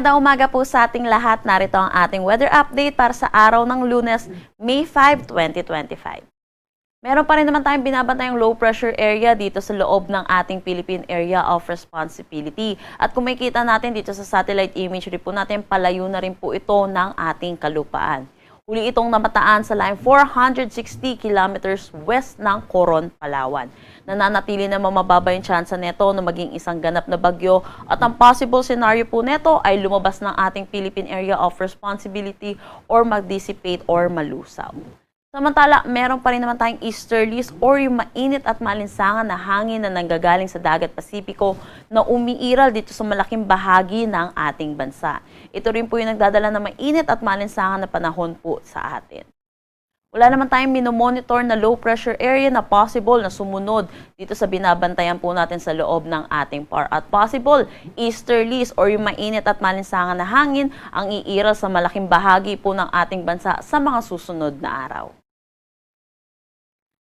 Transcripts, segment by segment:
Magandang umaga po sa ating lahat. Narito ang ating weather update para sa araw ng Lunes, May 5, 2025. Meron pa rin naman tayong binabantayang low pressure area dito sa loob ng ating Philippine Area of Responsibility. At kung makikita natin dito sa satellite imagery po natin, palayo na rin po ito ng ating kalupaan. Huli itong namataan sa line 460 kilometers west ng Coron, Palawan. Nananatili na mababa yung tsansa neto na maging isang ganap na bagyo at ang possible scenario po neto ay lumabas ng ating Philippine Area of Responsibility or mag-dissipate or malusaw. Samantala, meron pa rin naman tayong easterlies or yung mainit at malinsangan na hangin na nanggagaling sa dagat Pasipiko na umiiral dito sa malaking bahagi ng ating bansa. Ito rin po yung nagdadala ng mainit at malinsangan na panahon po sa atin. Wala naman tayong minomonitor na low pressure area na possible na sumunod dito sa binabantayan po natin sa loob ng ating PAR. At possible, easterlies or yung mainit at malinsangan na hangin ang iiral sa malaking bahagi po ng ating bansa sa mga susunod na araw.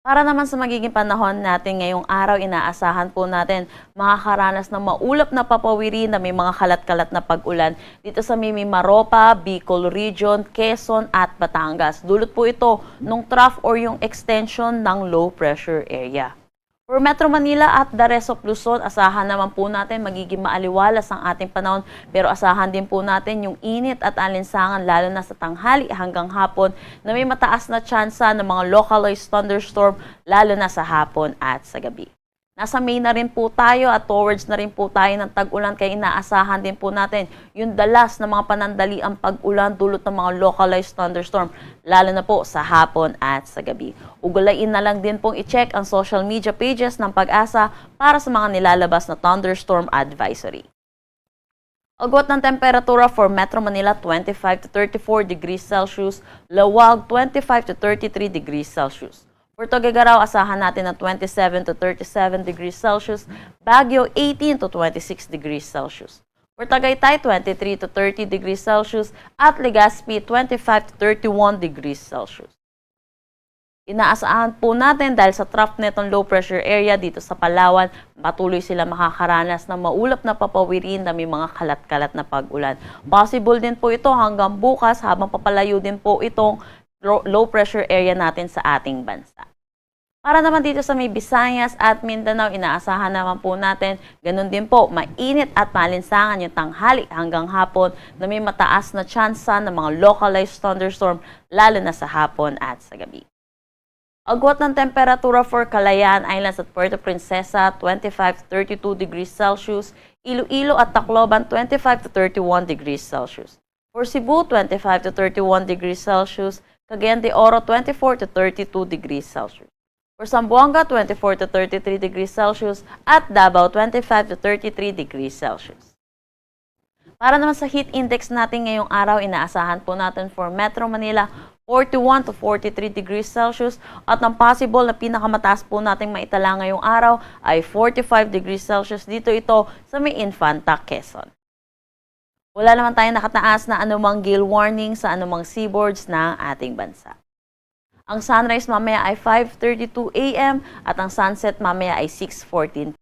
Para naman sa magiging panahon natin ngayong araw, inaasahan po natin makakaranas ng maulap na papawiri na may mga kalat-kalat na pag-ulan dito sa Mimaropa, Bicol Region, Quezon at Batangas. Dulot po ito ng trough or yung extension ng low pressure area. For Metro Manila at the rest of Luzon, asahan naman po natin magiging maaliwalas ang ating panahon pero asahan din po natin yung init at alinsangan lalo na sa tanghali hanggang hapon na may mataas na tsansa ng mga localized thunderstorm lalo na sa hapon at sa gabi. Nasa May na rin po tayo at towards na rin po tayo ng tag-ulan kaya inaasahan din po natin yung dalas ng mga panandaliang pag-ulan dulot ng mga localized thunderstorm lalo na po sa hapon at sa gabi. Ugulain na lang din pong i-check ang social media pages ng Pag-asa para sa mga nilalabas na thunderstorm advisory. Agwat ng temperatura for Metro Manila 25 to 34 degrees Celsius, Lawag 25 to 33 degrees Celsius. For Tuguegarao, asahan natin na 27 to 37 degrees Celsius, Baguio 18 to 26 degrees Celsius. For Tagaytay, 23 to 30 degrees Celsius at Legazpi 25 to 31 degrees Celsius. Inaasahan po natin dahil sa trough netong low pressure area dito sa Palawan, patuloy sila makakaranas ng maulap na papawirin na may mga kalat-kalat na pag-ulan. Possible din po ito hanggang bukas habang papalayo din po itong low pressure area natin sa ating bansa. Para naman dito sa may Visayas at Mindanao, inaasahan naman po natin, ganun din po, mainit at malinsangan yung tanghali hanggang hapon na may mataas na tsansa ng mga localized thunderstorm lalo na sa hapon at sa gabi. Agwat ng temperatura for Calayan Islands at Puerto Princesa, 25 to 32 degrees Celsius, Iloilo at Tacloban, 25 to 31 degrees Celsius. For Cebu, 25 to 31 degrees Celsius, Cagayan de Oro, 24 to 32 degrees Celsius. For Zamboanga, 24 to 33 degrees Celsius at Davao, 25 to 33 degrees Celsius. Para naman sa heat index natin ngayong araw, inaasahan po natin for Metro Manila, 41 to 43 degrees Celsius at ang possible na pinakamataas po nating maitala ngayong araw ay 45 degrees Celsius. Dito ito sa may Infanta, Quezon. Wala naman tayong nakataas na anumang gale warning sa anumang seaboards ng ating bansa. Ang sunrise mamaya ay 5:32 a.m. at ang sunset mamaya ay 6:14